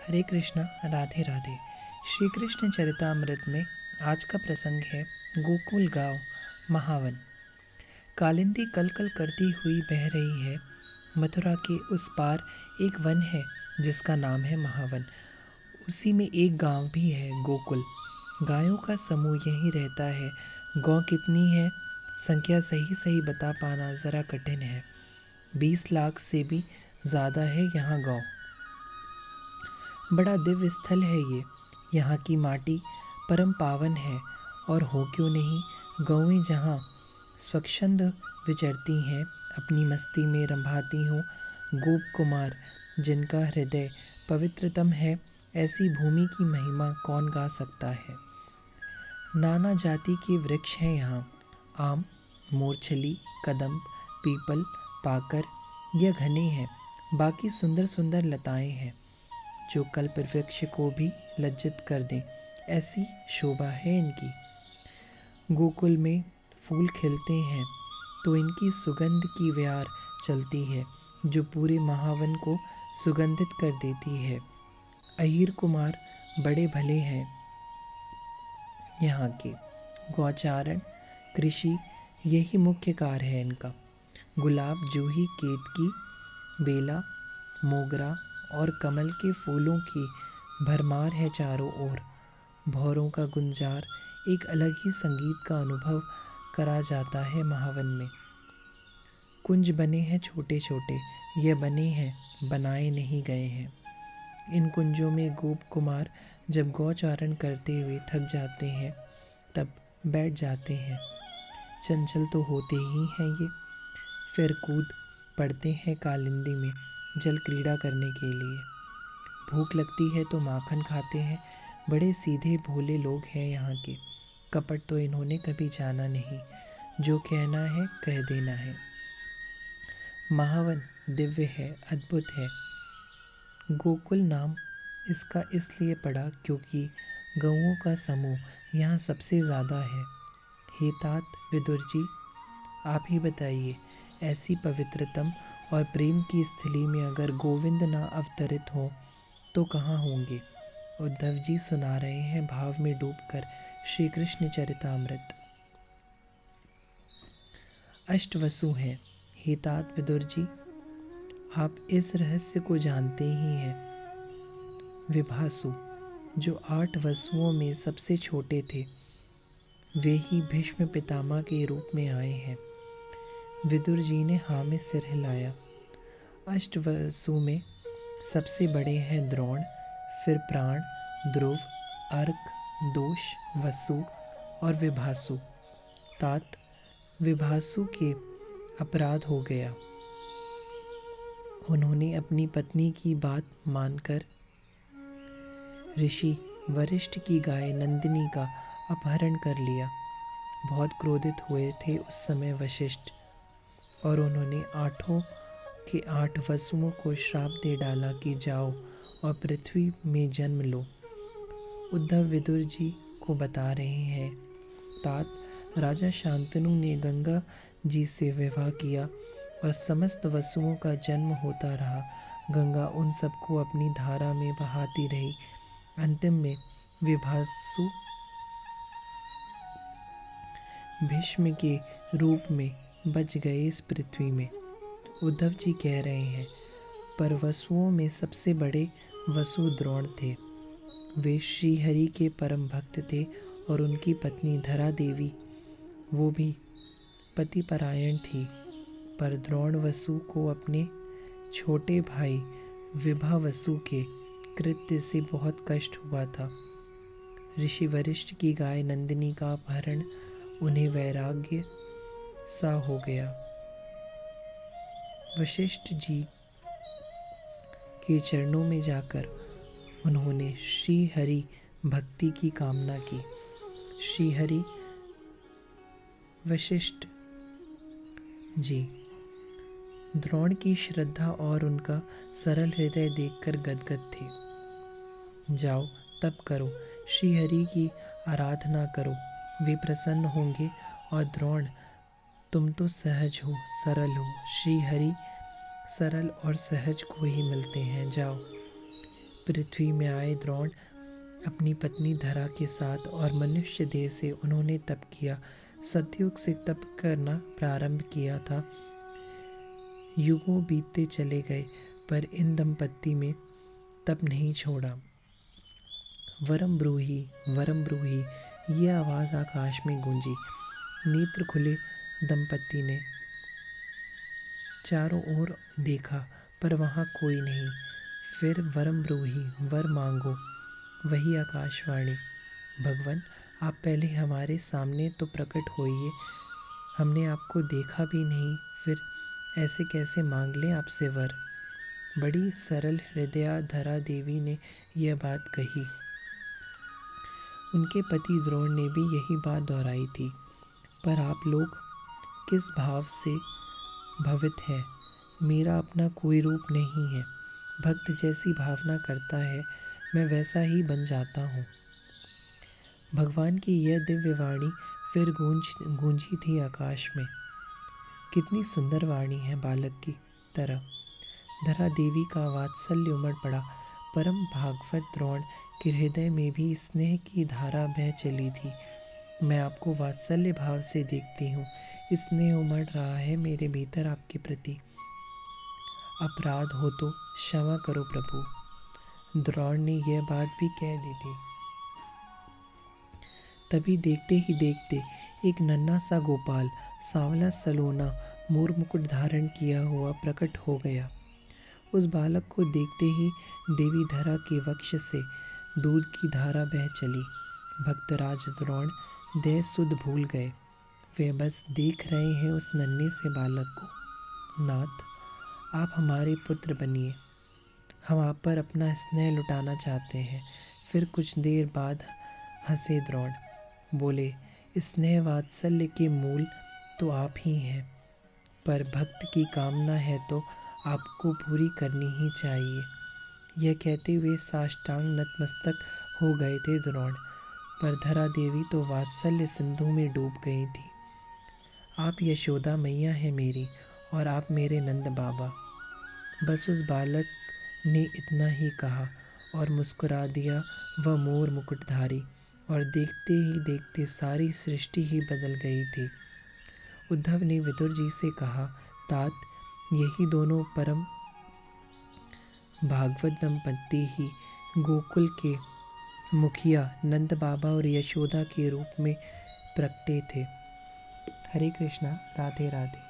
हरे कृष्णा, राधे राधे। श्री कृष्ण चरितामृत में आज का प्रसंग है गोकुल गांव महावन। कालिंदी कल कल करती हुई बह रही है। मथुरा के उस पार एक वन है जिसका नाम है महावन। उसी में एक गांव भी है गोकुल। गायों का समूह यहीं रहता है। गौ कितनी है, संख्या सही सही बता पाना ज़रा कठिन है। 20 लाख से भी ज़्यादा है यहाँ गौ। बड़ा दिव्य स्थल है ये। यहाँ की माटी परम पावन है और हो क्यों नहीं, गौएं जहाँ स्वच्छंद विचरती हैं, अपनी मस्ती में रंभाती हों। गोप कुमार जिनका हृदय पवित्रतम है, ऐसी भूमि की महिमा कौन गा सकता है। नाना जाति के वृक्ष हैं यहाँ, आम, मोरछली, कदम्ब, पीपल, पाकर, यह घने हैं। बाकी सुंदर सुंदर लताएं हैं जो कल्प वृक्ष को भी लज्जित कर दें, ऐसी शोभा है इनकी। गोकुल में फूल खिलते हैं तो इनकी सुगंध की व्यार चलती है जो पूरे महावन को सुगंधित कर देती है। अहीर कुमार बड़े भले हैं यहाँ के। गौचारण, कृषि, यही मुख्य कार्य है इनका। गुलाब, जूही, केतकी, बेला, मोगरा और कमल के फूलों की भरमार है चारों ओर। भौरों का गुंजार एक अलग ही संगीत का अनुभव करा जाता है महावन में। कुंज बने हैं छोटे छोटे, ये बने हैं, बनाए नहीं गए हैं। इन कुंजों में गोप कुमार जब गौचारण करते हुए थक जाते हैं तब बैठ जाते हैं। चंचल तो होते ही हैं ये, फिर कूद पड़ते हैं कालिंदी में जल क्रीड़ा करने के लिए। भूख लगती है तो माखन खाते हैं। बड़े सीधे भोले लोग हैं यहाँ के। कपट तो इन्होंने कभी जाना नहीं, जो कहना है कह देना है। महावन दिव्य है, अद्भुत है। गोकुल नाम इसका इसलिए पड़ा क्योंकि गौओं का समूह यहाँ सबसे ज़्यादा है। हे तात विदुर जी, आप ही बताइए, ऐसी पवित्रतम और प्रेम की स्थली में अगर गोविंद ना अवतरित हो तो कहाँ होंगे। उद्धव जी सुना रहे हैं भाव में डूबकर श्री कृष्ण चरितामृत। अष्टवसु हैं। हे तात विदुर जी, आप इस रहस्य को जानते ही हैं। विभासु जो 8 वसुओं में सबसे छोटे थे, वे ही भीष्म पितामह के रूप में आए हैं। विदुर जी ने हाँ में सिर हिलाया। अष्टवसु में सबसे बड़े हैं द्रोण, फिर प्राण, ध्रुव, अर्क, दोष, वसु और विभासु। तात, विभासु के अपराध हो गया। उन्होंने अपनी पत्नी की बात मानकर ऋषि वरिष्ठ की गाय नंदिनी का अपहरण कर लिया। बहुत क्रोधित हुए थे उस समय वशिष्ठ, और उन्होंने 8 के 8 वसुओं को श्राप दे डाला कि जाओ और पृथ्वी में जन्म लो। उद्धव विदुर जी को बता रहे हैं, तात, राजा शांतनु ने गंगा जी से विवाह किया और समस्त वसुओं का जन्म होता रहा। गंगा उन सबको अपनी धारा में बहाती रही। अंतिम में विभासु भीष्म के रूप में बच गए इस पृथ्वी में। उद्धव जी कह रहे हैं, पर वसुओं में सबसे बड़े वसु द्रोण थे। वे श्री हरि के परम भक्त थे और उनकी पत्नी धरा देवी, वो भी पतिपरायण थी। पर द्रोण वसु को अपने छोटे भाई विभावसु के कृत्य से बहुत कष्ट हुआ था। ऋषि वरिष्ठ की गाय नंदिनी का अपहरण उन्हें वैराग्य सा हो गया। वशिष्ठ जी के चरणों में जाकर उन्होंने श्री हरि भक्ति की कामना की। श्री हरि वशिष्ठ जी द्रोण की श्रद्धा और उनका सरल हृदय देखकर गदगद थे। जाओ तप करो, श्री हरि की आराधना करो, वे प्रसन्न होंगे। और द्रोण, तुम तो सहज हो, सरल हो, श्री हरि सरल और सहज को ही मिलते हैं, जाओ। पृथ्वी में आए द्रोण अपनी पत्नी धरा के साथ और मनुष्य देह से उन्होंने तप किया। सतयुग से तप करना प्रारंभ किया था। युगों बीतते चले गए पर इन दंपत्ति में तप नहीं छोड़ा। वरम ब्रूहि ये आवाज़ आकाश में गूंजी। नेत्र खुले दंपत्ति ने चारों ओर देखा पर वहाँ कोई नहीं। फिर वरम ब्रूहि वर मांगो, वही आकाशवाणी। भगवान, आप पहले हमारे सामने तो प्रकट होइए, हमने आपको देखा भी नहीं, फिर ऐसे कैसे मांग लें आपसे वर। बड़ी सरल हृदया धरा देवी ने यह बात कही। उनके पति द्रोण ने भी यही बात दोहराई थी। पर आप लोग किस भाव से भवित हैं? मेरा अपना कोई रूप नहीं है। भक्त जैसी भावना करता है मैं वैसा ही बन जाता हूँ। भगवान की यह दिव्य वाणी फिर गूंजी थी आकाश में। कितनी सुंदर वाणी है बालक की तरह। धरा देवी का वात्सल्य उमड़ पड़ा। परम भागवत द्रोण के हृदय में भी स्नेह की धारा बह चली थी। मैं आपको वात्सल्य भाव से देखती हूँ। स्नेह उमड़ रहा है मेरे भीतर आपके प्रति। अपराध हो तो क्षमा करो प्रभु। द्रोण ने यह बात भी कह दी थी। तभी देखते ही देखते एक नन्हा सा गोपाल, सांवला सलोना, मोर मुकुट धारण किया हुआ प्रकट हो गया। उस बालक को देखते ही देवी धरा के वक्ष से दूध की धारा बह चली। भक्तराज द्रोण देह सुध भूल गए। वे बस देख रहे हैं उस नन्हे से बालक को। नाथ, आप हमारे पुत्र बनिए। हम आप पर अपना स्नेह लुटाना चाहते हैं। फिर कुछ देर बाद हंसे द्रोण। बोले, स्नेह वात्सल्य के मूल तो आप ही हैं, पर भक्त की कामना है तो आपको पूरी करनी ही चाहिए। यह कहते हुए साष्टांग नतमस्तक हो गए थे द्रोण। पर धरा देवी तो वात्सल्य सिंधु में डूब गई थी। आप यशोदा मैया हैं मेरी और आप मेरे नंद बाबा। बस उस बालक ने इतना ही कहा और मुस्कुरा दिया वह मोर मुकुटधारी। और देखते ही देखते सारी सृष्टि ही बदल गई थी। उद्धव ने विदुर जी से कहा, तात, यही दोनों परम भागवत दंपत्ति ही गोकुल के मुखिया नंद बाबा और यशोदा के रूप में प्रकटे थे। हरे कृष्णा, राधे राधे।